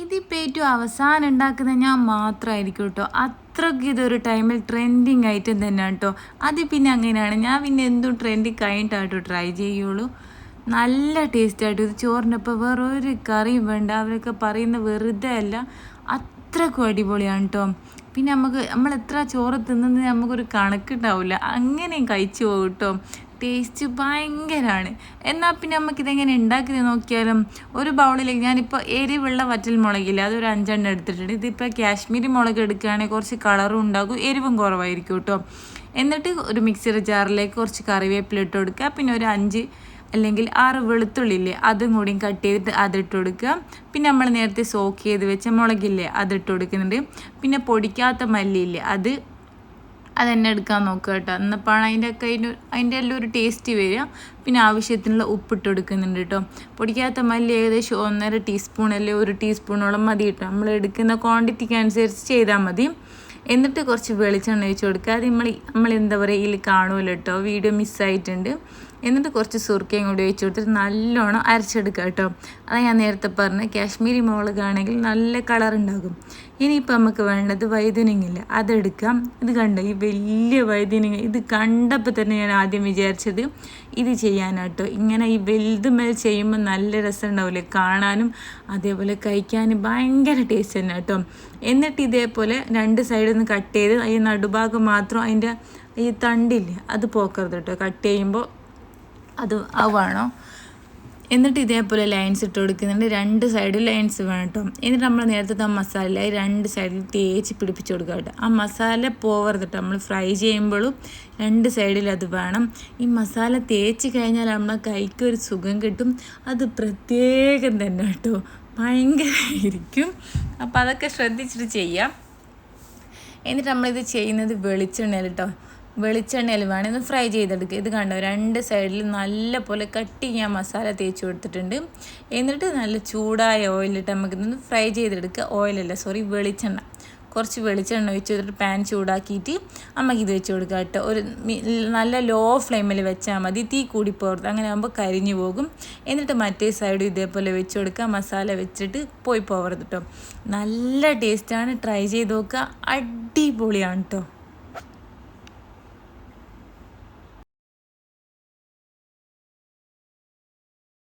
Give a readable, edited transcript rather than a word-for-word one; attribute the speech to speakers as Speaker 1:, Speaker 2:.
Speaker 1: ഇതിപ്പോൾ ഏറ്റവും അവസാനം ഉണ്ടാക്കുന്നത് ഞാൻ മാത്രമായിരിക്കും കേട്ടോ. അത്രയ്ക്ക് ഇതൊരു ടൈമിൽ ട്രെൻഡിങ് ഐറ്റം തന്നെയാണ് കേട്ടോ. അത് പിന്നെ അങ്ങനെയാണ്, ഞാൻ പിന്നെ എന്തും ട്രെൻഡിങ് കഴിഞ്ഞിട്ടാട്ടോ ട്രൈ ചെയ്യുള്ളൂ. നല്ല ടേസ്റ്റായിട്ട് ഇത് ചോറിൻ്റെ ഒപ്പം വേറെ ഒരു കറിയും വേണ്ട. അവരൊക്കെ പറയുന്ന വെറുതെ അല്ല, അത്രയ്ക്കും അടിപൊളിയാണ് കേട്ടോ. പിന്നെ നമ്മൾ എത്ര ചോറ് തിന്നുന്നത് നമുക്കൊരു കണക്കുണ്ടാവില്ല, അങ്ങനെയും കഴിച്ചു പോകും കേട്ടോ. ടേസ്റ്റ് ഭയങ്കരമാണ്. എന്നാൽ പിന്നെ നമുക്കിതെങ്ങനെ ഉണ്ടാക്കിയത് നോക്കിയാലും. ഒരു ബൗളിലേക്ക് ഞാനിപ്പോൾ എരിവുള്ള വറ്റൽ മുളകില്ല, അതൊരു 5 എടുത്തിട്ടുണ്ട്. ഇതിപ്പോൾ കാശ്മീരി മുളക് എടുക്കുകയാണെങ്കിൽ കുറച്ച് കളറും ഉണ്ടാകും, എരിവും കുറവായിരിക്കും കേട്ടോ. എന്നിട്ട് ഒരു മിക്സർ ജാറിലേക്ക് കുറച്ച് കറിവേപ്പില ഇട്ട് കൊടുക്കുക. പിന്നെ ഒരു 5 അല്ലെങ്കിൽ 6 വെളുത്തുള്ളില്ലേ, അതും കൂടിയും കട്ട് ചെയ്തിട്ട് അതിട്ട് കൊടുക്കുക. പിന്നെ നമ്മൾ നേരത്തെ സോക്ക് ചെയ്ത് വെച്ച മുളകില്ലേ, അതിട്ട് കൊടുക്കുന്നുണ്ട്. പിന്നെ പൊടിക്കാത്ത മല്ലിയില്ലേ, അതെന്നെ എടുക്കാൻ നോക്കുക കേട്ടോ. എന്നപ്പോഴാണ് അതിൻ്റെ എല്ലാം ഒരു ടേസ്റ്റ് വരിക. പിന്നെ ആവശ്യത്തിനുള്ള ഉപ്പിട്ട് കൊടുക്കുന്നുണ്ട് കേട്ടോ. പൊടിക്കാത്ത മല്ലി ഏകദേശം 1.5 ടീസ്പൂൺ അല്ലെങ്കിൽ 1 ടീസ്പൂണോളം മതി കേട്ടോ. നമ്മൾ എടുക്കുന്ന ക്വാണ്ടിറ്റിക്ക് അനുസരിച്ച് ചെയ്താൽ മതി. എന്നിട്ട് കുറച്ച് വെളിച്ചെണ്ണ ഒഴിച്ച് കൊടുക്കുക. അത് നമ്മൾ എന്താ പറയുക, ഇതിൽ കാണുമല്ലോ കേട്ടോ, വീഡിയോ മിസ്സായിട്ടുണ്ട്. എന്നിട്ട് കുറച്ച് സുർക്കയും കൂടി ഒഴിച്ച് കൊടുത്തിട്ട് നല്ലോണം അരച്ചെടുക്കുക കേട്ടോ. അത് ഞാൻ നേരത്തെ പറഞ്ഞ കാശ്മീരി മുളകാണെങ്കിൽ നല്ല കളർ ഉണ്ടാകും. ഇനിയിപ്പോൾ നമുക്ക് വേണ്ടത് വഴുതനങ്ങയില്ല, അതെടുക്കാം. ഇത് കണ്ടോ, ഈ വലിയ വഴുതനങ്ങ, ഇത് കണ്ടപ്പോൾ തന്നെ ഞാൻ ആദ്യം വിചാരിച്ചത് ഇത് ചെയ്യാനാട്ടോ. ഇങ്ങനെ ഈ വലുതുമേൽ ചെയ്യുമ്പോൾ നല്ല രസം ഉണ്ടാവില്ലേ കാണാനും, അതേപോലെ കഴിക്കാനും ഭയങ്കര ടേസ്റ്റ് തന്നെ കേട്ടോ. എന്നിട്ട് ഇതേപോലെ 2 സൈഡിൽ നിന്ന് കട്ട് ചെയ്ത് ഈ നടുഭാഗം മാത്രം, അതിൻ്റെ ഈ തണ്ടില്ലേ അത് പോക്കരുത് കേട്ടോ കട്ട് ചെയ്യുമ്പോൾ, അത് വേണോ. എന്നിട്ട് ഇതേപോലെ ലൈൻസ് ഇട്ട് കൊടുക്കുന്നുണ്ട്. 2 സൈഡിൽ ലൈൻസ് വേണം കേട്ടോ. എന്നിട്ട് നമ്മൾ നേരത്തെ മസാല 2 സൈഡിൽ തേച്ച് പിടിപ്പിച്ച് കൊടുക്കുക കേട്ടോ. ആ മസാല പോവരുത് കേട്ടോ, നമ്മൾ ഫ്രൈ ചെയ്യുമ്പോഴും 2 സൈഡിൽ അത് വേണം. ഈ മസാല തേച്ച് കഴിഞ്ഞാൽ നമ്മൾ കൈക്കൊരു സുഖം കിട്ടും, അത് പ്രത്യേകം തന്നെ കേട്ടോ, ഭയങ്കരമായിരിക്കും. അപ്പോൾ അതൊക്കെ ശ്രദ്ധിച്ചിട്ട് ചെയ്യാം. എന്നിട്ട് നമ്മളിത് ചെയ്യുന്നത് വെളിച്ചെണ്ണയിൽ കേട്ടോ. വെളിച്ചെണ്ണയിൽ വേണം ഇത് ഫ്രൈ ചെയ്തെടുക്കുക. ഇത് കണ്ടോ, 2 സൈഡിൽ നല്ല പോലെ കട്ടി ഞാൻ മസാല തേച്ച് കൊടുത്തിട്ടുണ്ട്. എന്നിട്ട് നല്ല ചൂടായ ഓയിലിട്ട് നമുക്കിതൊന്ന് ഫ്രൈ ചെയ്തെടുക്കുക. വെളിച്ചെണ്ണ, കുറച്ച് വെളിച്ചെണ്ണ ഒഴിച്ച് കൊടുത്തിട്ട് പാൻ ചൂടാക്കിയിട്ട് നമുക്കിത് വെച്ച് കൊടുക്കുക കേട്ടോ. ഒരു നല്ല ലോ ഫ്ലെയിമിൽ വെച്ചാൽ മതി, തീ കൂടി പോകരുത്, അങ്ങനെ ആകുമ്പോൾ കരിഞ്ഞു പോകും. എന്നിട്ട് മറ്റേ സൈഡും ഇതേപോലെ വെച്ച് കൊടുക്കുക. മസാല വെച്ചിട്ട് പോകരുത് കേട്ടോ. നല്ല ടേസ്റ്റാണ്, ട്രൈ ചെയ്ത് നോക്കുക, അടിപൊളിയാണ് കേട്ടോ.